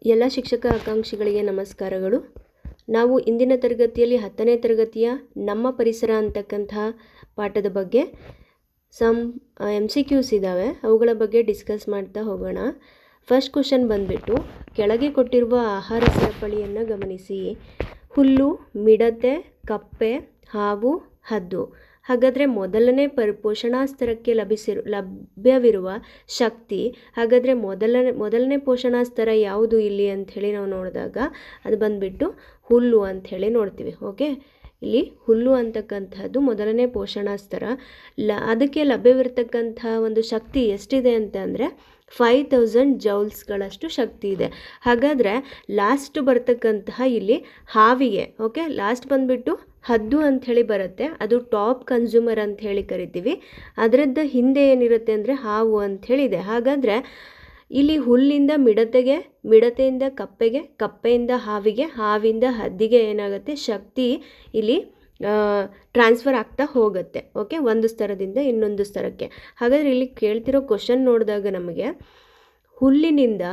ಎಲ್ಲ ಶಿಕ್ಷಕ ಆಕಾಂಕ್ಷಿಗಳಿಗೆ ನಮಸ್ಕಾರಗಳು. ನಾವು ಇಂದಿನ ತರಗತಿಯಲ್ಲಿ 10ನೇ ತರಗತಿಯ ನಮ್ಮ ಪರಿಸರ ಅಂತಕ್ಕಂತಹ ಪಾಠದ ಬಗ್ಗೆ MCQs ಇದ್ದಾವೆ, ಅವುಗಳ ಬಗ್ಗೆ ಡಿಸ್ಕಸ್ ಮಾಡ್ತಾ ಹೋಗೋಣ. ಫಸ್ಟ್ ಕ್ವಶನ್ ಬಂದ್ಬಿಟ್ಟು, ಕೆಳಗೆ ಕೊಟ್ಟಿರುವ ಆಹಾರ ಸರಪಳಿಯನ್ನು ಗಮನಿಸಿ. ಹುಲ್ಲು, ಮಿಡತೆ, ಕಪ್ಪೆ, ಹಾವು, ಹದ್ದು. ಹಾಗಾದರೆ ಮೊದಲನೇ ಪೋಷಣಾ ಸ್ತರಕ್ಕೆ ಲಭ್ಯವಿರುವ ಶಕ್ತಿ, ಹಾಗಾದರೆ ಮೊದಲನೇ ಪೋಷಣಾ ಸ್ತರ ಯಾವುದು ಇಲ್ಲಿ ಅಂಥೇಳಿ ನಾವು ನೋಡಿದಾಗ ಅದು ಬಂದುಬಿಟ್ಟು ಹುಲ್ಲು ಅಂಥೇಳಿ ನೋಡ್ತೀವಿ. ಓಕೆ, ಇಲ್ಲಿ ಹುಲ್ಲು ಅಂತಕ್ಕಂಥದ್ದು ಮೊದಲನೇ ಪೋಷಣಾ ಸ್ತರ. ಅದಕ್ಕೆ ಲಭ್ಯವಿರತಕ್ಕಂಥ ಒಂದು ಶಕ್ತಿ ಎಷ್ಟಿದೆ ಅಂತ ಅಂದರೆ 5000 ಜೌಲ್ಸ್ಗಳಷ್ಟು ಶಕ್ತಿ ಇದೆ. ಹಾಗಾದರೆ ಲಾಸ್ಟ್ ಬರ್ತಕ್ಕಂತಹ ಇಲ್ಲಿ ಹಾವಿಗೆ, ಓಕೆ, ಲಾಸ್ಟ್ ಬಂದುಬಿಟ್ಟು ಹದ್ದು ಅಂಥೇಳಿ ಬರುತ್ತೆ, ಅದು ಟಾಪ್ ಕನ್ಸ್ಯೂಮರ್ ಅಂಥೇಳಿ ಕರಿತೀವಿ. ಅದರದ್ದು ಹಿಂದೆ ಏನಿರುತ್ತೆ ಅಂದರೆ ಹಾವು ಅಂಥೇಳಿದೆ. ಹಾಗಾದರೆ ಇಲ್ಲಿ ಹುಲ್ಲಿಂದ ಮಿಡತೆಗೆ, ಮಿಡತೆಯಿಂದ ಕಪ್ಪೆಗೆ, ಕಪ್ಪೆಯಿಂದ ಹಾವಿಗೆ, ಹಾವಿಂದ ಹದ್ದಿಗೆ ಏನಾಗುತ್ತೆ, ಶಕ್ತಿ ಇಲ್ಲಿ ಟ್ರಾನ್ಸ್ಫರ್ ಆಗ್ತಾ ಹೋಗುತ್ತೆ. ಓಕೆ, ಒಂದು ಸ್ತರದಿಂದ ಇನ್ನೊಂದು ಸ್ತರಕ್ಕೆ. ಹಾಗಾದರೆ ಇಲ್ಲಿ ಕೇಳ್ತಿರೋ ಕ್ವಶನ್ ನೋಡಿದಾಗ ನಮಗೆ ಹುಲ್ಲಿನಿಂದ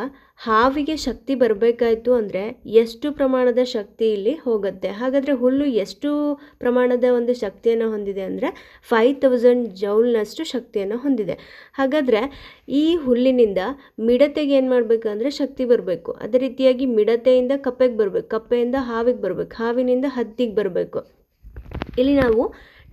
ಹಾವಿಗೆ ಶಕ್ತಿ ಬರಬೇಕಾಯಿತು ಅಂದರೆ ಎಷ್ಟು ಪ್ರಮಾಣದ ಶಕ್ತಿ ಇಲ್ಲಿ ಹೋಗುತ್ತೆ. ಹಾಗಾದರೆ ಹುಲ್ಲು ಎಷ್ಟು ಪ್ರಮಾಣದ ಒಂದು ಶಕ್ತಿಯನ್ನು ಹೊಂದಿದೆ ಅಂದರೆ 5000 ಜೌಲ್ನಷ್ಟು ಶಕ್ತಿಯನ್ನು ಹೊಂದಿದೆ. ಹಾಗಾದರೆ ಈ ಹುಲ್ಲಿನಿಂದ ಮಿಡತೆಗೆ ಏನು ಮಾಡಬೇಕಂದ್ರೆ ಶಕ್ತಿ ಬರಬೇಕು. ಅದೇ ರೀತಿಯಾಗಿ ಮಿಡತೆಯಿಂದ ಕಪ್ಪೆಗೆ ಬರಬೇಕು, ಕಪ್ಪೆಯಿಂದ ಹಾವಿಗೆ ಬರಬೇಕು, ಹಾವಿನಿಂದ ಹದ್ದಿಗೆ ಬರಬೇಕು. ಇಲ್ಲಿ ನಾವು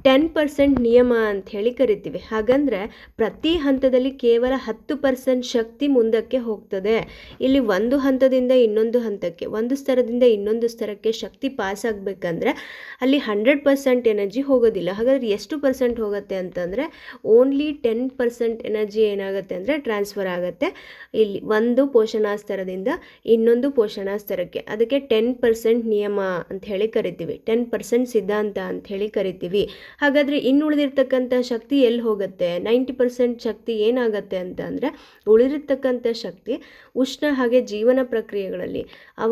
10% ನಿಯಮ ಅಂಥೇಳಿ ಕರಿತೀವಿ. ಹಾಗಂದರೆ ಪ್ರತಿ ಹಂತದಲ್ಲಿ ಕೇವಲ 10% ಶಕ್ತಿ ಮುಂದಕ್ಕೆ ಹೋಗ್ತದೆ. ಇಲ್ಲಿ ಒಂದು ಹಂತದಿಂದ ಇನ್ನೊಂದು ಹಂತಕ್ಕೆ, ಒಂದು ಸ್ತರದಿಂದ ಇನ್ನೊಂದು ಸ್ತರಕ್ಕೆ ಶಕ್ತಿ ಪಾಸ್ ಆಗಬೇಕಂದ್ರೆ ಅಲ್ಲಿ 100% ಎನರ್ಜಿ ಹೋಗೋದಿಲ್ಲ. ಹಾಗಾದರೆ ಎಷ್ಟು ಪರ್ಸೆಂಟ್ ಹೋಗುತ್ತೆ ಅಂತಂದರೆ ಓನ್ಲಿ 10% ಎನರ್ಜಿ ಏನಾಗುತ್ತೆ ಅಂದರೆ ಟ್ರಾನ್ಸ್ಫರ್ ಆಗುತ್ತೆ ಇಲ್ಲಿ ಒಂದು ಪೋಷಣಾ ಸ್ತರದಿಂದ ಇನ್ನೊಂದು ಪೋಷಣಾ ಸ್ತರಕ್ಕೆ. ಅದಕ್ಕೆ 10% ನಿಯಮ ಅಂಥೇಳಿ ಕರಿತೀವಿ, 10% ಸಿದ್ಧಾಂತ ಅಂಥೇಳಿ ಕರಿತೀವಿ. ಹಾಗಾದರೆ ಇನ್ನುಳಿದಿರ್ತಕ್ಕಂಥ ಶಕ್ತಿ ಎಲ್ಲಿ ಹೋಗುತ್ತೆ? 90% ಶಕ್ತಿ ಏನಾಗುತ್ತೆ ಅಂತ ಅಂದರೆ ಉಳಿದಿರ್ತಕ್ಕಂಥ ಶಕ್ತಿ ಉಷ್ಣ ಹಾಗೆ ಜೀವನ ಪ್ರಕ್ರಿಯೆಗಳಲ್ಲಿ ಆ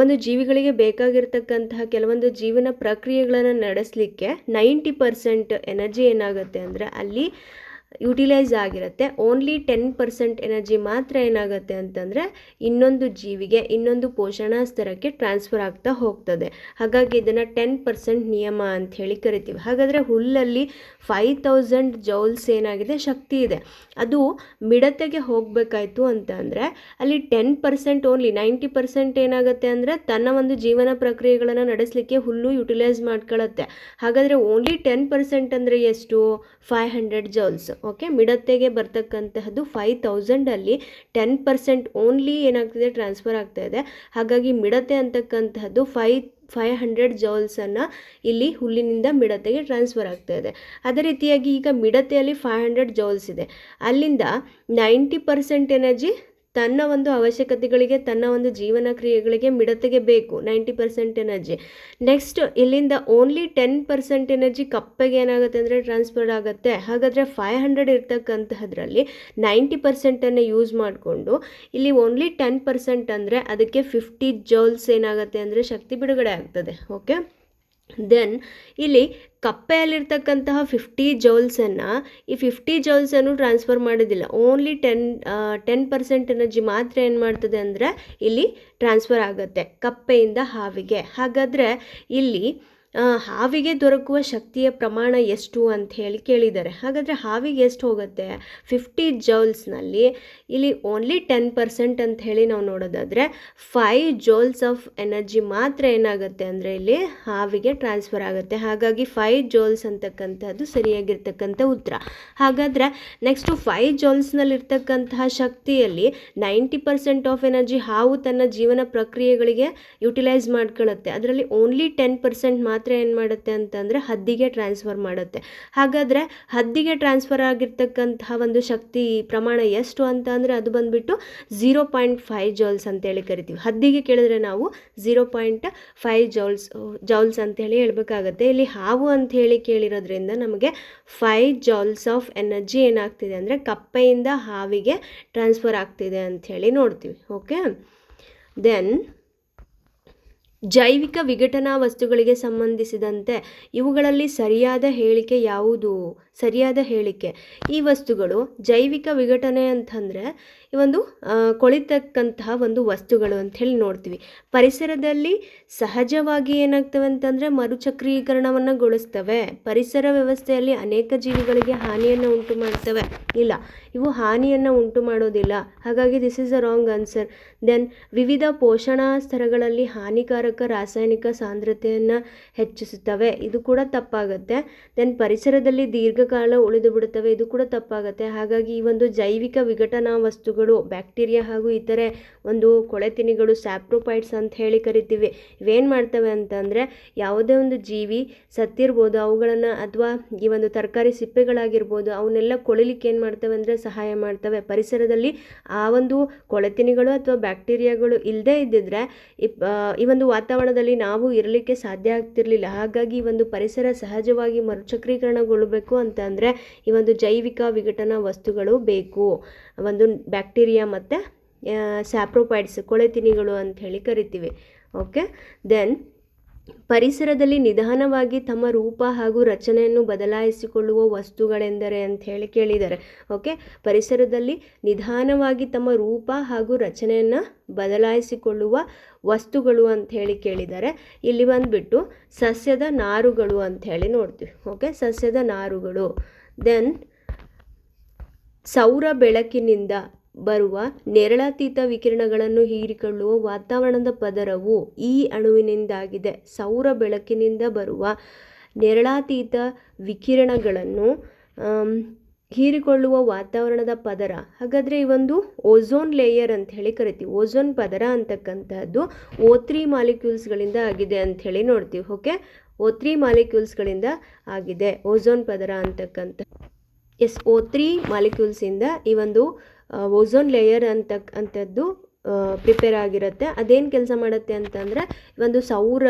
ಒಂದು ಜೀವಿಗಳಿಗೆ ಬೇಕಾಗಿರ್ತಕ್ಕಂತಹ ಕೆಲವೊಂದು ಜೀವನ ಪ್ರಕ್ರಿಯೆಗಳನ್ನು ನಡೆಸಲಿಕ್ಕೆ 90% ಎನರ್ಜಿ ಏನಾಗುತ್ತೆ ಅಂದರೆ ಅಲ್ಲಿ ಯುಟಿಲೈಸ್ ಆಗಿರುತ್ತೆ. ಓನ್ಲಿ 10% ಎನರ್ಜಿ ಮಾತ್ರ ಏನಾಗುತ್ತೆ ಅಂತಂದರೆ ಇನ್ನೊಂದು ಜೀವಿಗೆ, ಇನ್ನೊಂದು ಪೋಷಣಾ ಸ್ತರಕ್ಕೆ ಟ್ರಾನ್ಸ್ಫರ್ ಆಗ್ತಾ ಹೋಗ್ತದೆ. ಹಾಗಾಗಿ ಇದನ್ನು 10% ನಿಯಮ ಅಂಥೇಳಿ ಕರಿತೀವಿ. ಹಾಗಾದರೆ ಹುಲ್ಲಲ್ಲಿ 5000 ಜೌಲ್ಸ್ ಏನಾಗಿದೆ ಶಕ್ತಿ ಇದೆ. ಅದು ಮಿಡತೆಗೆ ಹೋಗಬೇಕಾಯ್ತು ಅಂತ ಅಂದರೆ ಅಲ್ಲಿ 10% ಓನ್ಲಿ 90% ಏನಾಗುತ್ತೆ ಅಂದರೆ ತನ್ನ ಒಂದು ಜೀವನ ಪ್ರಕ್ರಿಯೆಗಳನ್ನು ನಡೆಸಲಿಕ್ಕೆ ಹುಲ್ಲು ಯುಟಿಲೈಸ್ ಮಾಡ್ಕೊಳ್ಳುತ್ತೆ. ಹಾಗಾದರೆ ಓನ್ಲಿ 10% ಅಂದರೆ ಎಷ್ಟು? 500 ಜೌಲ್ಸ್. ಓಕೆ, ಮಿಡತೆಗೆ ಬರ್ತಕ್ಕಂತಹದ್ದು 5000 ಅಲ್ಲಿ 10% ಓನ್ಲಿ ಏನಾಗ್ತಿದೆ ಟ್ರಾನ್ಸ್ಫರ್ ಆಗ್ತಾ ಇದೆ. ಹಾಗಾಗಿ ಮಿಡತೆ ಅಂತಕ್ಕಂತಹದ್ದು 500 ಜೌಲ್ಸನ್ನು ಇಲ್ಲಿ ಹುಲ್ಲಿನಿಂದ ಮಿಡತೆಗೆ ಟ್ರಾನ್ಸ್ಫರ್ ಆಗ್ತಾ ಇದೆ. ಅದೇ ರೀತಿಯಾಗಿ ಈಗ ಮಿಡತೆಯಲ್ಲಿ 500 ಜೌಲ್ಸ್ ಇದೆ, ಅಲ್ಲಿಂದ 90% ಎನರ್ಜಿ ತನ್ನ ಒಂದು ಅವಶ್ಯಕತೆಗಳಿಗೆ, ತನ್ನ ಒಂದು ಜೀವನ ಕ್ರಿಯೆಗಳಿಗೆ ಮಿಡತೆಗೆ ಬೇಕು, 90% ಎನರ್ಜಿ. ನೆಕ್ಸ್ಟ್ ಇಲ್ಲಿಂದ ಓನ್ಲಿ 10% ಎನರ್ಜಿ ಕಪ್ಪೆಗೆ ಏನಾಗುತ್ತೆ ಅಂದರೆ ಟ್ರಾನ್ಸ್ಫರ್ ಆಗುತ್ತೆ. ಹಾಗಾದರೆ 500 ಇರ್ತಕ್ಕಂತಹದ್ರಲ್ಲಿ 90%ಅನ್ನು ಯೂಸ್ ಮಾಡಿಕೊಂಡು ಇಲ್ಲಿ ಓನ್ಲಿ 10% ಅಂದರೆ ಅದಕ್ಕೆ 50 ಜೌಲ್ಸ್ ಏನಾಗುತ್ತೆ ಅಂದರೆ ಶಕ್ತಿ ಬಿಡುಗಡೆ ಆಗ್ತದೆ. ಓಕೆ, ದೆನ್ ಇಲ್ಲಿ ಕಪ್ಪೆಯಲ್ಲಿರ್ತಕ್ಕಂತಹ 50 ಜೌಲ್ಸನ್ನು ಈ 50 ಜೌಲ್ಸನ್ನು ಟ್ರಾನ್ಸ್ಫರ್ ಮಾಡೋದಿಲ್ಲ. ಓನ್ಲಿ 10% ಎನರ್ಜಿ ಮಾತ್ರ ಏನು ಮಾಡ್ತದೆ ಅಂದರೆ ಇಲ್ಲಿ ಟ್ರಾನ್ಸ್ಫರ್ ಆಗುತ್ತೆ ಕಪ್ಪೆಯಿಂದ ಹಾವಿಗೆ. ಹಾಗಾದರೆ ಇಲ್ಲಿ ಹಾವಿಗೆ ದೊರಕುವ ಶಕ್ತಿಯ ಪ್ರಮಾಣ ಎಷ್ಟು ಅಂತ ಹೇಳಿ ಕೇಳಿದ್ದಾರೆ. ಹಾಗಾದರೆ ಹಾವಿಗೆ ಎಷ್ಟು ಹೋಗುತ್ತೆ? 50 ಜೌಲ್ಸ್ನಲ್ಲಿ ಇಲ್ಲಿ ಓನ್ಲಿ 10% ಅಂತ ಹೇಳಿ ನಾವು ನೋಡೋದಾದರೆ 5 ಜೌಲ್ಸ್ ಆಫ್ ಎನರ್ಜಿ ಮಾತ್ರ ಏನಾಗುತ್ತೆ ಅಂದರೆ ಇಲ್ಲಿ ಹಾವಿಗೆ ಟ್ರಾನ್ಸ್ಫರ್ ಆಗುತ್ತೆ. ಹಾಗಾಗಿ 5 ಜೌಲ್ಸ್ ಅಂತಕ್ಕಂಥದ್ದು ಸರಿಯಾಗಿರ್ತಕ್ಕಂಥ ಉತ್ತರ. ಹಾಗಾದರೆ ನೆಕ್ಸ್ಟು 5 ಜೌಲ್ಸ್ನಲ್ಲಿರ್ತಕ್ಕಂತಹ ಶಕ್ತಿಯಲ್ಲಿ 90% ಆಫ್ ಎನರ್ಜಿ ಹಾವು ತನ್ನ ಜೀವನ ಪ್ರಕ್ರಿಯೆಗಳಿಗೆ ಯುಟಿಲೈಸ್ ಮಾಡ್ಕೊಳ್ಳುತ್ತೆ. ಅದರಲ್ಲಿ ಓನ್ಲಿ 10% ಮಾತ್ರ ಏನು ಮಾಡುತ್ತೆ ಅಂತಂದರೆ ಹದ್ದಿಗೆ ಟ್ರಾನ್ಸ್ಫರ್ ಮಾಡುತ್ತೆ. ಹಾಗಾದರೆ ಹದ್ದಿಗೆ ಟ್ರಾನ್ಸ್ಫರ್ ಆಗಿರ್ತಕ್ಕಂತಹ ಒಂದು ಶಕ್ತಿ ಪ್ರಮಾಣ ಎಷ್ಟು ಅಂತ ಅಂದರೆ ಅದು ಬಂದುಬಿಟ್ಟು 0.5 ಜೌಲ್ಸ್ ಅಂತೇಳಿ ಕರಿತೀವಿ. ಹದ್ದಿಗೆ ಕೇಳಿದ್ರೆ ನಾವು 0.5 ಜೌಲ್ಸ್ ಅಂತೇಳಿ ಹೇಳಬೇಕಾಗತ್ತೆ. ಇಲ್ಲಿ ಹಾವು ಅಂಥೇಳಿ ಕೇಳಿರೋದ್ರಿಂದ ನಮಗೆ 5 ಜೌಲ್ಸ್ ಆಫ್ ಎನರ್ಜಿ ಏನಾಗ್ತಿದೆ ಅಂದರೆ ಕಪ್ಪೆಯಿಂದ ಹಾವಿಗೆ ಟ್ರಾನ್ಸ್ಫರ್ ಆಗ್ತಿದೆ ಅಂಥೇಳಿ ನೋಡ್ತೀವಿ. ಓಕೆ, ದೆನ್ ಜೈವಿಕ ವಿಘಟನಾ ವಸ್ತುಗಳಿಗೆ ಸಂಬಂಧಿಸಿದಂತೆ ಇವುಗಳಲ್ಲಿ ಸರಿಯಾದ ಹೇಳಿಕೆ ಯಾವುದು? ಸರಿಯಾದ ಹೇಳಿಕೆ. ಈ ವಸ್ತುಗಳು ಜೈವಿಕ ವಿಘಟನೆ ಅಂತಂದರೆ ಈ ಒಂದು ಕೊಳಿತಕ್ಕಂತಹ ಒಂದು ವಸ್ತುಗಳು ಅಂಥೇಳಿ ನೋಡ್ತೀವಿ. ಪರಿಸರದಲ್ಲಿ ಸಹಜವಾಗಿ ಏನಾಗ್ತವೆ ಅಂತಂದರೆ ಮರುಚಕ್ರೀಕರಣವನ್ನು ಗೊಳಿಸ್ತವೆ. ಪರಿಸರ ವ್ಯವಸ್ಥೆಯಲ್ಲಿ ಅನೇಕ ಜೀವಿಗಳಿಗೆ ಹಾನಿಯನ್ನು ಉಂಟು ಮಾಡ್ತವೆ. ಇಲ್ಲ, ಇವು ಹಾನಿಯನ್ನು ಉಂಟು ಮಾಡೋದಿಲ್ಲ. ಹಾಗಾಗಿ this is a wrong answer. Then ವಿವಿಧ ಪೋಷಣಾ ಸ್ತರಗಳಲ್ಲಿ ಹಾನಿಕಾರಕ ರಾಸಾಯನಿಕ ಸಾಂದ್ರತೆಯನ್ನು ಹೆಚ್ಚಿಸುತ್ತವೆ. ಇದು ಕೂಡ ತಪ್ಪಾಗುತ್ತೆ. ದೆನ್ ಪರಿಸರದಲ್ಲಿ ದೀರ್ಘಕಾಲ ಉಳಿದು ಬಿಡುತ್ತವೆ. ಇದು ಕೂಡ ತಪ್ಪಾಗುತ್ತೆ. ಹಾಗಾಗಿ ಈ ಒಂದು ಜೈವಿಕ ವಿಘಟನಾ ವಸ್ತುಗಳು ಬ್ಯಾಕ್ಟೀರಿಯಾ ಹಾಗೂ ಇತರೆ ಒಂದು ಕೊಳೆತಿನಿಗಳು ಸ್ಯಾಪ್ರೋಪೈಟ್ಸ್ ಅಂತ ಹೇಳಿ ಕರಿತೀವಿ. ಇವೇನು ಮಾಡ್ತವೆ ಅಂತಂದರೆ ಯಾವುದೇ ಒಂದು ಜೀವಿ ಸತ್ತಿರ್ಬೋದು ಅವುಗಳನ್ನು, ಅಥವಾ ಈ ಒಂದು ತರಕಾರಿ ಸಿಪ್ಪೆಗಳಾಗಿರ್ಬೋದು ಅವನ್ನೆಲ್ಲ ಕೊಳಿಲಿಕ್ಕೆ ಏನು ಮಾಡ್ತವೆ ಅಂದರೆ ಸಹಾಯ ಮಾಡ್ತವೆ. ಪರಿಸರದಲ್ಲಿ ಆ ಒಂದು ಕೊಳೆತಿನಿಗಳು ಅಥವಾ ಬ್ಯಾಕ್ಟೀರಿಯಾಗಳು ಇಲ್ಲದೇ ಇದ್ದಿದ್ರೆ ಈ ಒಂದು ವಾತಾವರಣದಲ್ಲಿ ನಾವು ಇರಲಿಕ್ಕೆ ಸಾಧ್ಯ ಆಗ್ತಿರ್ಲಿಲ್ಲ. ಹಾಗಾಗಿ ಈ ಒಂದು ಪರಿಸರ ಸಹಜವಾಗಿ ಮರುಚಕ್ರೀಕರಣಗೊಳ್ಳಬೇಕು ಅಂತ ಅಂದರೆ ಈ ಒಂದು ಜೈವಿಕ ವಿಘಟನಾ ವಸ್ತುಗಳು ಬೇಕು. ಒಂದು ಬ್ಯಾಕ್ಟೀರಿಯಾ ಮತ್ತು ಸ್ಯಾಪ್ರೋಪೈಡ್ಸ್ ಕೊಳೆತಿನಿಗಳು ಅಂತ ಹೇಳಿ ಕರಿತೀವಿ. ಓಕೆ, ದೆನ್ ಪರಿಸರದಲ್ಲಿ ನಿಧಾನವಾಗಿ ತಮ್ಮ ರೂಪ ಹಾಗೂ ರಚನೆಯನ್ನು ಬದಲಾಯಿಸಿಕೊಳ್ಳುವ ವಸ್ತುಗಳೆಂದರೆ ಅಂತ ಹೇಳಿ ಕೇಳಿದ್ದಾರೆ. ಓಕೆ, ಪರಿಸರದಲ್ಲಿ ನಿಧಾನವಾಗಿ ತಮ್ಮ ರೂಪ ಹಾಗೂ ರಚನೆಯನ್ನು ಬದಲಾಯಿಸಿಕೊಳ್ಳುವ ವಸ್ತುಗಳು ಅಂತ ಹೇಳಿ ಕೇಳಿದ್ದಾರೆ. ಇಲ್ಲಿ ಬಂದುಬಿಟ್ಟು ಸಸ್ಯದ ನಾರುಗಳು ಅಂತ ಹೇಳಿ ನೋಡ್ತೀವಿ. ಓಕೆ, ಸಸ್ಯದ ನಾರುಗಳು. ದೆನ್ ಸೌರ ಬೆಳಕಿನಿಂದ ಬರುವ ನೇರಳಾತೀತ ವಿಕಿರಣಗಳನ್ನು ಹೀರಿಕೊಳ್ಳುವ ವಾತಾವರಣದ ಪದರವು ಈ ಅಣುವಿನಿಂದಾಗಿದೆ. ಸೌರ ಬೆಳಕಿನಿಂದ ಬರುವ ನೇರಳಾತೀತ ವಿಕಿರಣಗಳನ್ನು ಹೀರಿಕೊಳ್ಳುವ ವಾತಾವರಣದ ಪದರ, ಹಾಗಾದರೆ ಈ ಒಂದು ಓಝೋನ್ ಲೇಯರ್ ಅಂತ ಹೇಳಿ ಕರಿತೀವಿ. ಓಝೋನ್ ಪದರ ಅಂತಕ್ಕಂಥದ್ದು O3 ಮಾಲಿಕ್ಯೂಲ್ಸ್ಗಳಿಂದ ಆಗಿದೆ ಅಂಥೇಳಿ ನೋಡ್ತೀವಿ. ಓಕೆ, O3 ಮಾಲಿಕ್ಯೂಲ್ಸ್ಗಳಿಂದ ಆಗಿದೆ ಓಝೋನ್ ಪದರ ಅಂತಕ್ಕಂಥ. O3 ಮಾಲಿಕ್ಯೂಲ್ಸಿಂದ ಈ ಒಂದು ಓಝೋನ್ ಲೇಯರ್ ಅಂತಕ್ಕಂಥದ್ದು ಪ್ರಿಪೇರ್ ಆಗಿರುತ್ತೆ. ಅದೇನು ಕೆಲಸ ಮಾಡುತ್ತೆ ಅಂತಂದರೆ ಒಂದು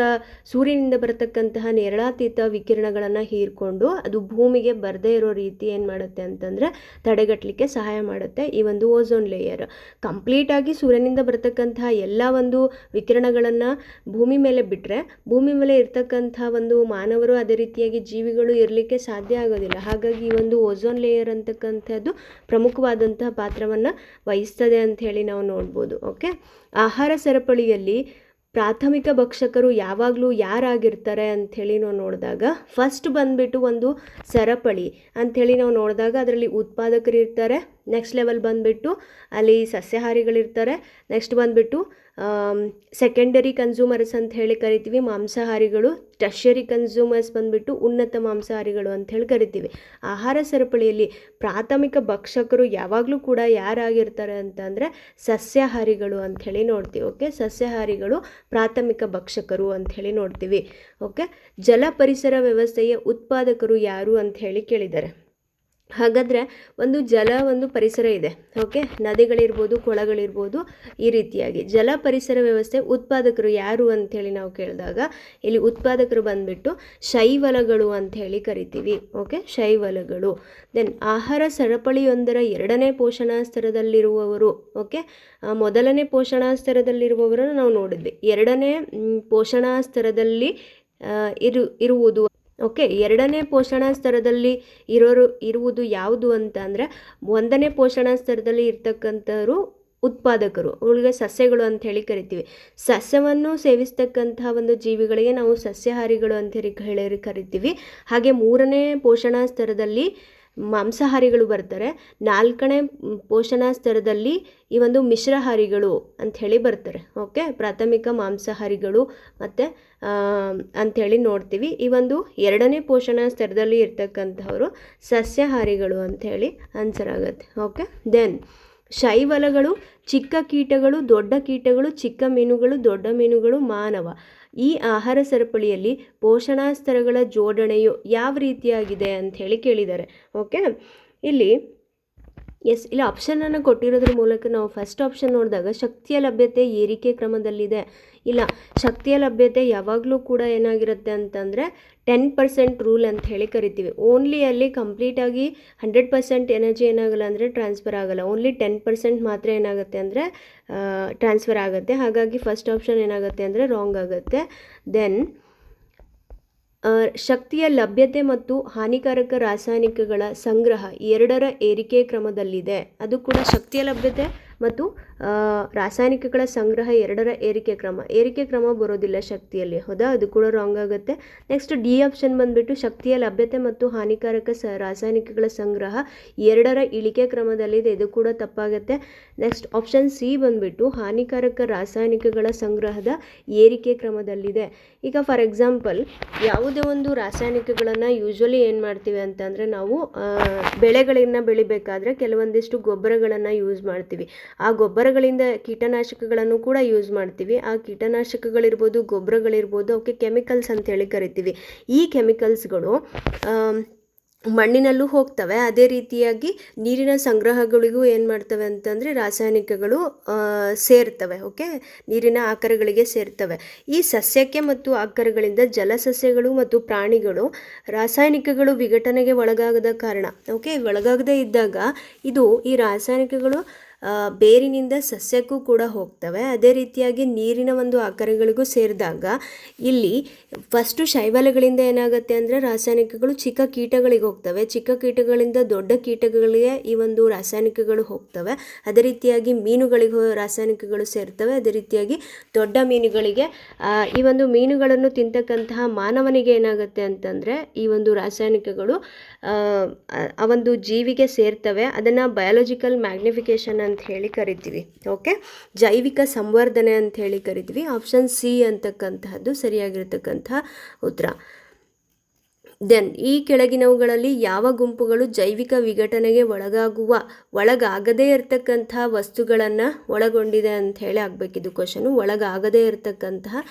ಸೂರ್ಯನಿಂದ ಬರತಕ್ಕಂತಹ ನೇರಳಾತೀತ ವಿಕಿರಣಗಳನ್ನು ಹೀರ್ಕೊಂಡು ಅದು ಭೂಮಿಗೆ ಬರದೇ ಇರೋ ರೀತಿ ಏನು ಮಾಡುತ್ತೆ ಅಂತಂದರೆ ತಡೆಗಟ್ಟಲಿಕ್ಕೆ ಸಹಾಯ ಮಾಡುತ್ತೆ ಈ ಒಂದು ಓಝೋನ್ ಲೇಯರ್. ಕಂಪ್ಲೀಟಾಗಿ ಸೂರ್ಯನಿಂದ ಬರತಕ್ಕಂತಹ ಎಲ್ಲ ಒಂದು ವಿಕಿರಣಗಳನ್ನು ಭೂಮಿ ಮೇಲೆ ಬಿಟ್ಟರೆ ಭೂಮಿ ಮೇಲೆ ಇರ್ತಕ್ಕಂಥ ಒಂದು ಮಾನವರು ಅದೇ ರೀತಿಯಾಗಿ ಜೀವಿಗಳು ಇರಲಿಕ್ಕೆ ಸಾಧ್ಯ ಆಗೋದಿಲ್ಲ. ಹಾಗಾಗಿ ಈ ಒಂದು ಓಝೋನ್ ಲೇಯರ್ ಅಂತಕ್ಕಂಥದ್ದು ಪ್ರಮುಖವಾದಂತಹ ಪಾತ್ರವನ್ನು ವಹಿಸ್ತದೆ ಅಂತ ಹೇಳಿ ನಾವು ನೋಡ್ಬೋದು. ಓಕೆ, ಆಹಾರ ಸರಪಳಿಯಲ್ಲಿ ಪ್ರಾಥಮಿಕ ಭಕ್ಷಕರು ಯಾವಾಗಲೂ ಯಾರಾಗಿರ್ತಾರೆ ಅಂಥೇಳಿ ನಾವು ನೋಡಿದಾಗ ಫಸ್ಟ್ ಬಂದುಬಿಟ್ಟು ಒಂದು ಸರಪಳಿ ಅಂಥೇಳಿ ನಾವು ನೋಡಿದಾಗ ಅದರಲ್ಲಿ ಉತ್ಪಾದಕರು ಇರ್ತಾರೆ. ನೆಕ್ಸ್ಟ್ ಲೆವೆಲ್ ಬಂದುಬಿಟ್ಟು ಅಲ್ಲಿ ಸಸ್ಯಾಹಾರಿಗಳಿರ್ತಾರೆ. ನೆಕ್ಸ್ಟ್ ಬಂದುಬಿಟ್ಟು ಸೆಕೆಂಡರಿ ಕನ್ಸ್ಯೂಮರ್ಸ್ ಅಂತ ಹೇಳಿ ಕರಿತೀವಿ, ಮಾಂಸಾಹಾರಿಗಳು. ಟರ್ಷರಿ ಕನ್ಸ್ಯೂಮರ್ಸ್ ಬಂದುಬಿಟ್ಟು ಉನ್ನತ ಮಾಂಸಾಹಾರಿಗಳು ಅಂತ ಹೇಳಿ ಕರಿತೀವಿ. ಆಹಾರ ಸರಪಳಿಯಲ್ಲಿ ಪ್ರಾಥಮಿಕ ಭಕ್ಷಕರು ಯಾವಾಗಲೂ ಕೂಡ ಯಾರಾಗಿರ್ತಾರೆ ಅಂತಂದರೆ ಸಸ್ಯಾಹಾರಿಗಳು ಅಂಥೇಳಿ ನೋಡ್ತೀವಿ. ಓಕೆ, ಸಸ್ಯಾಹಾರಿಗಳು ಪ್ರಾಥಮಿಕ ಭಕ್ಷಕರು ಅಂಥೇಳಿ ನೋಡ್ತೀವಿ. ಓಕೆ, ಜಲ ಪರಿಸರ ವ್ಯವಸ್ಥೆಯ ಉತ್ಪಾದಕರು ಯಾರು ಅಂತ ಹೇಳಿ ಕೇಳಿದ್ದಾರೆ. ಹಾಗಾದರೆ ಒಂದು ಪರಿಸರ ಇದೆ. ಓಕೆ, ನದಿಗಳಿರ್ಬೋದು, ಕೊಳಗಳಿರ್ಬೋದು, ಈ ರೀತಿಯಾಗಿ ಜಲ ಪರಿಸರ ವ್ಯವಸ್ಥೆ ಉತ್ಪಾದಕರು ಯಾರು ಅಂಥೇಳಿ ನಾವು ಕೇಳಿದಾಗ ಇಲ್ಲಿ ಉತ್ಪಾದಕರು ಬಂದುಬಿಟ್ಟು ಶೈವಲಗಳು ಅಂಥೇಳಿ ಕರಿತೀವಿ. ಓಕೆ, ಶೈವಲಗಳು. ದೆನ್ ಆಹಾರ ಸರಪಳಿಯೊಂದರ ಎರಡನೇ ಪೋಷಣಾ ಸ್ತರದಲ್ಲಿರುವವರು. ಓಕೆ, ಮೊದಲನೇ ಪೋಷಣಾ ಸ್ತರದಲ್ಲಿರುವವರನ್ನು ನಾವು ನೋಡಿದ್ವಿ. ಎರಡನೇ ಪೋಷಣಾ ಸ್ತರದಲ್ಲಿ ಇರುವುದು. ಓಕೆ, ಎರಡನೇ ಪೋಷಣಾ ಸ್ತರದಲ್ಲಿ ಇರುವುದು ಯಾವುದು ಅಂತ ಅಂದರೆ ಒಂದನೇ ಪೋಷಣಾ ಸ್ತರದಲ್ಲಿ ಇರ್ತಕ್ಕಂಥವ್ರು ಉತ್ಪಾದಕರು, ಅವಳಿಗೆ ಸಸ್ಯಗಳು ಅಂತ ಹೇಳಿ ಕರಿತೀವಿ. ಸಸ್ಯವನ್ನು ಸೇವಿಸ್ತಕ್ಕಂತಹ ಒಂದು ಜೀವಿಗಳಿಗೆ ನಾವು ಸಸ್ಯಾಹಾರಿಗಳು ಅಂತ ಹೇಳಿ ಕರಿತೀವಿ. ಹಾಗೆ ಮೂರನೇ ಪೋಷಣಾ ಸ್ತರದಲ್ಲಿ ಮಾಂಸಾಹಾರಿಗಳು ಬರ್ತಾರೆ. ನಾಲ್ಕನೇ ಪೋಷಣಾ ಸ್ತರದಲ್ಲಿ ಈ ಒಂದು ಮಿಶ್ರಹಾರಿಗಳು ಅಂಥೇಳಿ ಬರ್ತಾರೆ. ಓಕೆ, ಪ್ರಾಥಮಿಕ ಮಾಂಸಾಹಾರಿಗಳು ಮತ್ತು ಅಂಥೇಳಿ ನೋಡ್ತೀವಿ. ಈ ಒಂದು ಎರಡನೇ ಪೋಷಣಾ ಸ್ತರದಲ್ಲಿ ಇರ್ತಕ್ಕಂಥವರು ಸಸ್ಯಾಹಾರಿಗಳು ಅಂಥೇಳಿ ಆನ್ಸರ್ ಆಗುತ್ತೆ. ಓಕೆ, ದೆನ್ ಶೈವಲಗಳು ಚಿಕ್ಕ ಕೀಟಗಳು, ದೊಡ್ಡ ಕೀಟಗಳು, ಚಿಕ್ಕ ಮೀನುಗಳು, ದೊಡ್ಡ ಮೀನುಗಳು, ಮಾನವ. ಈ ಆಹಾರ ಸರಪಳಿಯಲ್ಲಿ ಪೋಷಣಾ ಸ್ತರಗಳ ಜೋಡಣೆಯು ಯಾವ ರೀತಿಯಾಗಿದೆ ಅಂಥೇಳಿ ಕೇಳಿದ್ದಾರೆ. ಓಕೆ, ಇಲ್ಲಿ ಇಲ್ಲಿ ಆಪ್ಷನನ್ನು ಕೊಟ್ಟಿರೋದ್ರ ಮೂಲಕ ನಾವು ಫಸ್ಟ್ ಆಪ್ಷನ್ ನೋಡಿದಾಗ ಶಕ್ತಿಯ ಲಭ್ಯತೆ ಏರಿಕೆ ಕ್ರಮದಲ್ಲಿದೆ. ಇಲ್ಲ, ಶಕ್ತಿಯ ಲಭ್ಯತೆ ಯಾವಾಗಲೂ ಕೂಡ ಏನಾಗಿರುತ್ತೆ ಅಂತಂದರೆ 10% ರೂಲ್ ಅಂತ ಹೇಳಿ ಕರಿತೀವಿ. ಓನ್ಲಿ ಅಲ್ಲಿ ಕಂಪ್ಲೀಟಾಗಿ 100% ಎನರ್ಜಿ ಏನಾಗಲ್ಲ ಅಂದರೆ ಟ್ರಾನ್ಸ್ಫರ್ ಆಗೋಲ್ಲ. ಓನ್ಲಿ 10% ಮಾತ್ರ ಏನಾಗುತ್ತೆ ಅಂದರೆ ಟ್ರಾನ್ಸ್ಫರ್ ಆಗುತ್ತೆ. ಹಾಗಾಗಿ ಫಸ್ಟ್ ಆಪ್ಷನ್ ಏನಾಗುತ್ತೆ ಅಂದರೆ ರಾಂಗ್ ಆಗುತ್ತೆ. ದೆನ್ ಶಕ್ತಿಯ ಲಭ್ಯತೆ ಮತ್ತು ಹಾನಿಕಾರಕ ರಾಸಾಯನಿಕಗಳ ಸಂಗ್ರಹ ಎರಡರ ಏರಿಕೆ ಕ್ರಮದಲ್ಲಿದೆ. ಅದು ಕೂಡ ಶಕ್ತಿಯ ಲಭ್ಯತೆ ಮತ್ತು ರಾಸಾಯನಿಕಗಳ ಸಂಗ್ರಹ ಎರಡರ ಏರಿಕೆ ಕ್ರಮ ಬರೋದಿಲ್ಲ ಶಕ್ತಿಯಲ್ಲಿ, ಹೌದಾ? ಅದು ಕೂಡ ರಾಂಗ್ ಆಗುತ್ತೆ. ನೆಕ್ಸ್ಟ್ ಡಿ ಆಪ್ಷನ್ ಬಂದುಬಿಟ್ಟು ಶಕ್ತಿಯ ಲಭ್ಯತೆ ಮತ್ತು ಹಾನಿಕಾರಕ ರಾಸಾಯನಿಕಗಳ ಸಂಗ್ರಹ ಎರಡರ ಇಳಿಕೆ ಕ್ರಮದಲ್ಲಿದೆ, ಇದು ಕೂಡ ತಪ್ಪಾಗುತ್ತೆ. ನೆಕ್ಸ್ಟ್ ಆಪ್ಷನ್ ಸಿ ಬಂದುಬಿಟ್ಟು ಹಾನಿಕಾರಕ ರಾಸಾಯನಿಕಗಳ ಸಂಗ್ರಹದ ಏರಿಕೆ ಕ್ರಮದಲ್ಲಿದೆ. ಈಗ ಫಾರ್ ಎಕ್ಸಾಂಪಲ್ ಯಾವುದೇ ಒಂದು ರಾಸಾಯನಿಕಗಳನ್ನು ಯೂಶ್ವಲಿ ಏನು ಮಾಡ್ತೀವಿ ಅಂತಂದರೆ ನಾವು ಬೆಳೆಗಳನ್ನು ಬೆಳಿಬೇಕಾದ್ರೆ ಕೆಲವೊಂದಿಷ್ಟು ಗೊಬ್ಬರಗಳನ್ನು ಯೂಸ್ ಮಾಡ್ತೀವಿ. ಆ ಗೊಬ್ಬರಗಳಿಂದ ಕೀಟನಾಶಕಗಳನ್ನು ಕೂಡ ಯೂಸ್ ಮಾಡ್ತೀವಿ. ಆ ಕೀಟನಾಶಕಗಳಿರ್ಬೋದು, ಗೊಬ್ಬರಗಳಿರ್ಬೋದು, ಅವಕ್ಕೆ ಕೆಮಿಕಲ್ಸ್ ಅಂತೇಳಿ ಕರಿತೀವಿ. ಈ ಕೆಮಿಕಲ್ಸ್ಗಳು ಮಣ್ಣಿನಲ್ಲೂ ಹೋಗ್ತವೆ, ಅದೇ ರೀತಿಯಾಗಿ ನೀರಿನ ಸಂಗ್ರಹಗಳಿಗೂ ಏನು ಮಾಡ್ತವೆ ಅಂತಂದರೆ ರಾಸಾಯನಿಕಗಳು ಸೇರ್ತವೆ. ಓಕೆ, ನೀರಿನ ಆಕರಗಳಿಗೆ ಸೇರ್ತವೆ. ಈ ಸಸ್ಯಕ್ಕೆ ಮತ್ತು ಆಕರಗಳಿಂದ ಜಲಸಸ್ಯಗಳು ಮತ್ತು ಪ್ರಾಣಿಗಳು ರಾಸಾಯನಿಕಗಳು ವಿಘಟನೆಗೆ ಒಳಗಾಗದ ಕಾರಣ, ಓಕೆ, ಒಳಗಾಗದೇ ಇದ್ದಾಗ ಈ ರಾಸಾಯನಿಕಗಳು ಬೇರಿನಿಂದ ಸಸ್ಯಕ್ಕೂ ಕೂಡ ಹೋಗ್ತವೆ. ಅದೇ ರೀತಿಯಾಗಿ ನೀರಿನ ಒಂದು ಆಕರಗಳಿಗೂ ಸೇರಿದಾಗ ಇಲ್ಲಿ ಫಸ್ಟು ಶೈವಾಲಗಳಿಂದ ಏನಾಗುತ್ತೆ ಅಂದರೆ ರಾಸಾಯನಿಕಗಳು ಚಿಕ್ಕ ಕೀಟಗಳಿಗೆ ಹೋಗ್ತವೆ, ಚಿಕ್ಕ ಕೀಟಗಳಿಂದ ದೊಡ್ಡ ಕೀಟಗಳಿಗೆ ಈ ಒಂದು ರಾಸಾಯನಿಕಗಳು ಹೋಗ್ತವೆ. ಅದೇ ರೀತಿಯಾಗಿ ಮೀನುಗಳಿಗೂ ರಾಸಾಯನಿಕಗಳು ಸೇರ್ತವೆ. ಅದೇ ರೀತಿಯಾಗಿ ದೊಡ್ಡ ಮೀನುಗಳಿಗೆ ಈ ಒಂದು ಮೀನುಗಳನ್ನು ತಿಂತಕ್ಕಂತಹ ಮಾನವನಿಗೆ ಏನಾಗುತ್ತೆ ಅಂತಂದರೆ ಈ ಒಂದು ರಾಸಾಯನಿಕಗಳು ಆ ಒಂದು ಜೀವಿಗೆ ಸೇರ್ತವೆ. ಅದನ್ನು ಬಯಾಲಜಿಕಲ್ ಮ್ಯಾಗ್ನಿಫಿಕೇಷನ್ ಅಂತ ಹೇಳಿ ಕರಿತೀವಿ. ಓಕೆ, ಜೈವಿಕ ಸಂವರ್ಧನೆ ಅಂತ ಹೇಳಿ ಕರಿತೀವಿ. ಆಪ್ಷನ್ ಸಿ ಅಂತಕ್ಕಂತಹದ್ದು ಸರಿಯಾಗಿರ್ತಕ್ಕಂತಹ ಉತ್ತರ. ದೆನ್ ಈ ಕೆಳಗಿನವುಗಳಲ್ಲಿ ಯಾವ ಗುಂಪುಗಳು ಜೈವಿಕ ವಿಘಟನೆಗೆ ಒಳಗಾಗದೇ ಇರತಕ್ಕಂತಹ ವಸ್ತುಗಳನ್ನು ಒಳಗೊಂಡಿದೆ ಅಂತ ಹೇಳಿ ಆಗಬೇಕಿದ್ದು ಕ್ವಶನು. ಒಳಗಾಗದೇ ಇರತಕ್ಕಂತಹ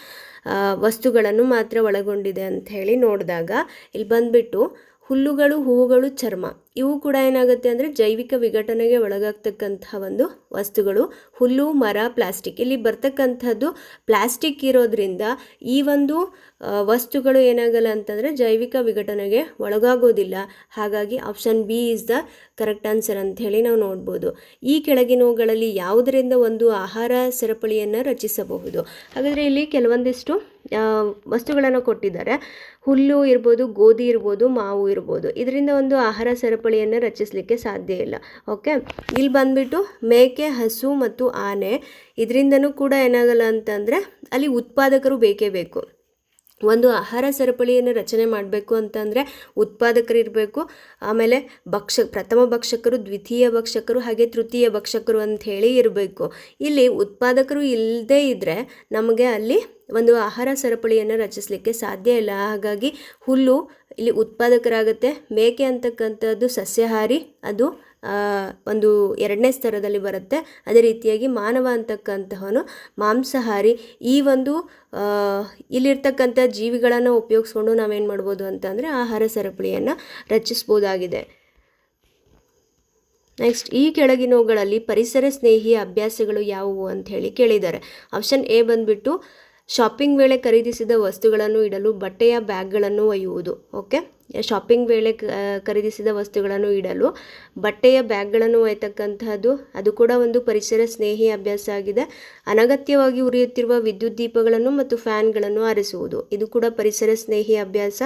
ವಸ್ತುಗಳನ್ನು ಮಾತ್ರ ಒಳಗೊಂಡಿದೆ ಅಂತ ಹೇಳಿ ನೋಡಿದಾಗ ಇಲ್ಲಿ ಬಂದ್ಬಿಟ್ಟು ಹುಲ್ಲುಗಳು, ಹೂವುಗಳು, ಚರ್ಮ ಇವು ಕೂಡ ಏನಾಗುತ್ತೆ ಅಂದರೆ ಜೈವಿಕ ವಿಘಟನೆಗೆ ಒಳಗಾಗ್ತಕ್ಕಂತಹ ಒಂದು ವಸ್ತುಗಳು. ಹುಲ್ಲು, ಮರ, ಪ್ಲಾಸ್ಟಿಕ್, ಇಲ್ಲಿ ಬರ್ತಕ್ಕಂಥದ್ದು ಪ್ಲಾಸ್ಟಿಕ್ ಇರೋದ್ರಿಂದ ಈ ಒಂದು ವಸ್ತುಗಳು ಏನಾಗಲ್ಲ ಅಂತಂದರೆ ಜೈವಿಕ ವಿಘಟನೆಗೆ ಒಳಗಾಗೋದಿಲ್ಲ. ಹಾಗಾಗಿ option B is the correct answer ಅಂತ ಹೇಳಿ ನಾವು ನೋಡ್ಬೋದು. ಈ ಕೆಳಗಿನವುಗಳಲ್ಲಿ ಯಾವುದರಿಂದ ಒಂದು ಆಹಾರ ಸರಪಳಿಯನ್ನು ರಚಿಸಬಹುದು? ಹಾಗಾದರೆ ಇಲ್ಲಿ ಕೆಲವೊಂದಿಷ್ಟು ವಸ್ತುಗಳನ್ನು ಕೊಟ್ಟಿದ್ದಾರೆ. ಹುಲ್ಲು ಇರ್ಬೋದು, ಗೋಧಿ ಇರ್ಬೋದು, ಮಾವು ಇರ್ಬೋದು. ಇದರಿಂದ ಒಂದು ಆಹಾರ ಸರಪಳಿಯನ್ನು ರಚಿಸಲಿಕ್ಕೆ ಸಾಧ್ಯ ಇಲ್ಲ. ಓಕೆ, ಇಲ್ಲಿ ಬಂದ್ಬಿಟ್ಟು ಮೇಕೆ, ಹಸು ಮತ್ತು ಆನೆ ಇದರಿಂದನೂ ಕೂಡ ಏನಾಗಲ್ಲ ಅಂತಂದರೆ ಅಲ್ಲಿ ಉತ್ಪಾದಕರು ಬೇಕೇ ಬೇಕು. ಒಂದು ಆಹಾರ ಸರಪಳಿಯನ್ನು ರಚನೆ ಮಾಡಬೇಕು ಅಂತಂದರೆ ಉತ್ಪಾದಕರು ಇರಬೇಕು. ಆಮೇಲೆ ಪ್ರಥಮ ಭಕ್ಷಕರು, ದ್ವಿತೀಯ ಭಕ್ಷಕರು, ಹಾಗೆ ತೃತೀಯ ಭಕ್ಷಕರು ಅಂತ ಹೇಳಿ ಇರಬೇಕು. ಇಲ್ಲಿ ಉತ್ಪಾದಕರು ಇಲ್ಲದೇ ಇದ್ದರೆ ನಮಗೆ ಅಲ್ಲಿ ಒಂದು ಆಹಾರ ಸರಪಳಿಯನ್ನು ರಚಿಸಲಿಕ್ಕೆ ಸಾಧ್ಯ ಇಲ್ಲ. ಹಾಗಾಗಿ ಹುಲ್ಲು ಇಲ್ಲಿ ಉತ್ಪಾದಕರಾಗುತ್ತೆ. ಮೇಕೆ ಅಂತಕ್ಕಂಥದ್ದು ಸಸ್ಯಾಹಾರಿ, ಅದು ಒಂದು 2ನೇ ಸ್ತರದಲ್ಲಿ ಬರುತ್ತೆ. ಅದೇ ರೀತಿಯಾಗಿ ಮಾನವ ಅಂತಕ್ಕಂತಹವನು ಮಾಂಸಾಹಾರಿ. ಈ ಒಂದು ಇಲ್ಲಿರ್ತಕ್ಕಂಥ ಜೀವಿಗಳನ್ನು ಉಪಯೋಗಿಸ್ಕೊಂಡು ನಾವೇನು ಮಾಡ್ಬೋದು ಅಂತಂದರೆ ಆಹಾರ ಸರಪಳಿಯನ್ನು ರಚಿಸ್ಬೋದಾಗಿದೆ. ನೆಕ್ಸ್ಟ್ ಈ ಕೆಳಗಿನವುಗಳಲ್ಲಿ ಪರಿಸರ ಸ್ನೇಹಿ ಅಭ್ಯಾಸಗಳು ಯಾವುವು ಅಂತ ಹೇಳಿ ಕೇಳಿದ್ದಾರೆ. ಆಪ್ಷನ್ ಎ ಬಂದುಬಿಟ್ಟು ಶಾಪಿಂಗ್ ವೇಳೆ ಖರೀದಿಸಿದ ವಸ್ತುಗಳನ್ನು ಇಡಲು ಬಟ್ಟೆಯ ಬ್ಯಾಗ್ಗಳನ್ನು ಒಯ್ಯುವುದು. ಓಕೆ, ಶಾಪಿಂಗ್ ವೇಳೆ ಖರೀದಿಸಿದ ವಸ್ತುಗಳನ್ನು ಇಡಲು ಬಟ್ಟೆಯ ಬ್ಯಾಗ್ಗಳನ್ನು ಒಯ್ಯತಕ್ಕಂತಹದ್ದು, ಅದು ಕೂಡ ಒಂದು ಪರಿಸರ ಸ್ನೇಹಿ ಅಭ್ಯಾಸ ಆಗಿದೆ. ಅನಗತ್ಯವಾಗಿ ಉರಿಯುತ್ತಿರುವ ವಿದ್ಯುತ್ ದೀಪಗಳನ್ನು ಮತ್ತು ಫ್ಯಾನ್ಗಳನ್ನು ಆರಿಸುವುದು, ಇದು ಕೂಡ ಪರಿಸರ ಸ್ನೇಹಿ ಅಭ್ಯಾಸ.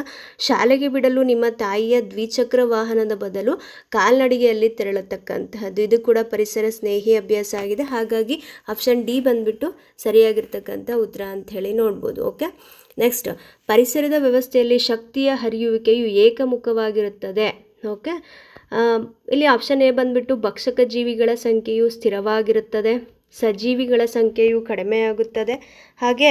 ಶಾಲೆಗೆ ಬಿಡಲು ನಿಮ್ಮ ತಾಯಿಯ ದ್ವಿಚಕ್ರ ವಾಹನದ ಬದಲು ಕಾಲ್ನಡಿಗೆಯಲ್ಲಿ ತೆರಳತಕ್ಕಂತಹದ್ದು, ಇದು ಕೂಡ ಪರಿಸರ ಸ್ನೇಹಿ ಅಭ್ಯಾಸ ಆಗಿದೆ. ಹಾಗಾಗಿ ಆಪ್ಷನ್ ಡಿ ಬಂದ್ಬಿಟ್ಟು ಸರಿಯಾಗಿರ್ತಕ್ಕಂಥ ಉತ್ತರ ಅಂತ ಹೇಳಿ ನೋಡ್ಬೋದು. ಓಕೆ, ನೆಕ್ಸ್ಟ್ ಪರಿಸರದ ವ್ಯವಸ್ಥೆಯಲ್ಲಿ ಶಕ್ತಿಯ ಹರಿಯುವಿಕೆಯು ಏಕಮುಖವಾಗಿರುತ್ತದೆ. ಓಕೆ, ಇಲ್ಲಿ ಆಪ್ಷನ್ ಎ ಬಂದುಬಿಟ್ಟು ಭಕ್ಷಕ ಜೀವಿಗಳ ಸಂಖ್ಯೆಯು ಸ್ಥಿರವಾಗಿರುತ್ತದೆ, ಸಜೀವಿಗಳ ಸಂಖ್ಯೆಯು ಕಡಿಮೆಯಾಗುತ್ತದೆ, ಹಾಗೆ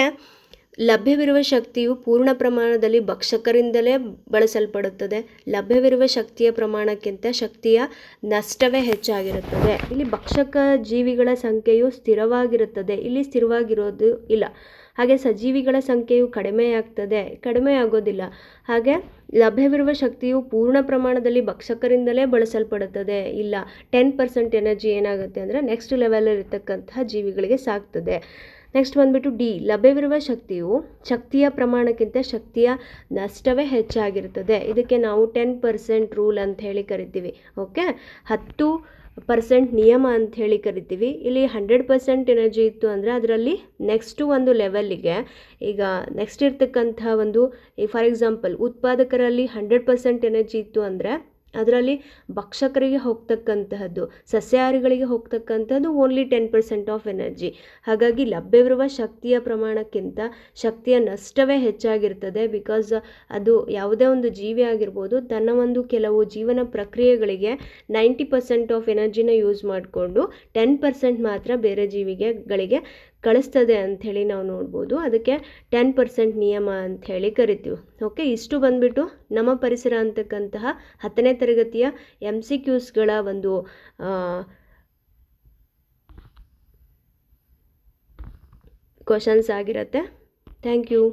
ಲಭ್ಯವಿರುವ ಶಕ್ತಿಯು ಪೂರ್ಣ ಪ್ರಮಾಣದಲ್ಲಿ ಭಕ್ಷಕರಿಂದಲೇ ಬಳಸಲ್ಪಡುತ್ತದೆ. ಲಭ್ಯವಿರುವ ಶಕ್ತಿಯ ಪ್ರಮಾಣಕ್ಕಿಂತ ಶಕ್ತಿಯ ನಷ್ಟವೇ ಹೆಚ್ಚಾಗಿರುತ್ತದೆ. ಇಲ್ಲಿ ಭಕ್ಷಕ ಜೀವಿಗಳ ಸಂಖ್ಯೆಯು ಸ್ಥಿರವಾಗಿರುತ್ತದೆ, ಇಲ್ಲಿ ಸ್ಥಿರವಾಗಿರೋದು ಇಲ್ಲ. ಹಾಗೆ ಸಜೀವಿಗಳ ಸಂಖ್ಯೆಯು ಕಡಿಮೆ ಆಗೋದಿಲ್ಲ. ಹಾಗೆ ಲಭ್ಯವಿರುವ ಶಕ್ತಿಯು ಪೂರ್ಣ ಪ್ರಮಾಣದಲ್ಲಿ ಭಕ್ಷಕರಿಂದಲೇ ಬಳಸಲ್ಪಡುತ್ತದೆ, ಇಲ್ಲ. 10% ಎನರ್ಜಿ ಏನಾಗುತ್ತೆ ಅಂದರೆ ನೆಕ್ಸ್ಟ್ ಲೆವೆಲಲ್ಲಿರ್ತಕ್ಕಂತಹ ಜೀವಿಗಳಿಗೆ ಸಾಕ್ತದೆ. ನೆಕ್ಸ್ಟ್ ಬಂದುಬಿಟ್ಟು ಡಿ, ಲಭ್ಯವಿರುವ ಶಕ್ತಿಯು ಶಕ್ತಿಯ ಪ್ರಮಾಣಕ್ಕಿಂತ ಶಕ್ತಿಯ ನಷ್ಟವೇ ಹೆಚ್ಚಾಗಿರುತ್ತದೆ. ಇದಕ್ಕೆ ನಾವು 10% ರೂಲ್ ಅಂತ ಹೇಳಿ ಕರಿತೀವಿ. ಓಕೆ, 10 ಪರ್ಸೆಂಟ್ ನಿಯಮ ಅಂತ ಹೇಳಿ ಕರಿತೀವಿ. ಇಲ್ಲಿ 100% ಎನರ್ಜಿ ಇತ್ತು ಅಂದರೆ ಅದರಲ್ಲಿ ನೆಕ್ಸ್ಟು ಒಂದು ಲೆವೆಲ್ಲಿಗೆ ಈಗ ನೆಕ್ಸ್ಟ್ ಇರ್ತಕ್ಕಂತಹ ಒಂದು ಫಾರ್ ಎಕ್ಸಾಂಪಲ್ ಉತ್ಪಾದಕರಲ್ಲಿ 100% ಎನರ್ಜಿ ಇತ್ತು ಅಂದರೆ ಅದರಲ್ಲಿ ಭಕ್ಷಕರಿಗೆ ಹೋಗ್ತಕ್ಕಂತಹದ್ದು, ಸಸ್ಯಾಹಾರಿಗಳಿಗೆ ಹೋಗ್ತಕ್ಕಂಥದ್ದು ಓನ್ಲಿ 10% ಆಫ್ ಎನರ್ಜಿ. ಹಾಗಾಗಿ ಲಭ್ಯವಿರುವ ಶಕ್ತಿಯ ಪ್ರಮಾಣಕ್ಕಿಂತ ಶಕ್ತಿಯ ನಷ್ಟವೇ ಹೆಚ್ಚಾಗಿರ್ತದೆ. ಬಿಕಾಸ್ ಅದು ಯಾವುದೇ ಒಂದು ಜೀವಿ ಆಗಿರ್ಬೋದು ತನ್ನ ಒಂದು ಕೆಲವು ಜೀವನ ಪ್ರಕ್ರಿಯೆಗಳಿಗೆ 90% ಆಫ್ ಎನರ್ಜಿನ ಯೂಸ್ ಮಾಡಿಕೊಂಡು 10% ಮಾತ್ರ ಬೇರೆ ಜೀವಿಗಳಿಗೆ ಕಳಿಸ್ತದೆ ಅಂಥೇಳಿ ನಾವು ನೋಡ್ಬೋದು. ಅದಕ್ಕೆ 10% ನಿಯಮ ಅಂಥೇಳಿ ಕರಿತೀವಿ. ಓಕೆ, ಇಷ್ಟು ಬಂದ್ಬಿಟ್ಟು ನಮ್ಮ ಪರಿಸರ ಅಂತಕ್ಕಂತಹ 10ನೇ ತರಗತಿಯ MCQsಗಳ ಒಂದು ಕ್ವಶನ್ಸ್ ಆಗಿರುತ್ತೆ. Thank you.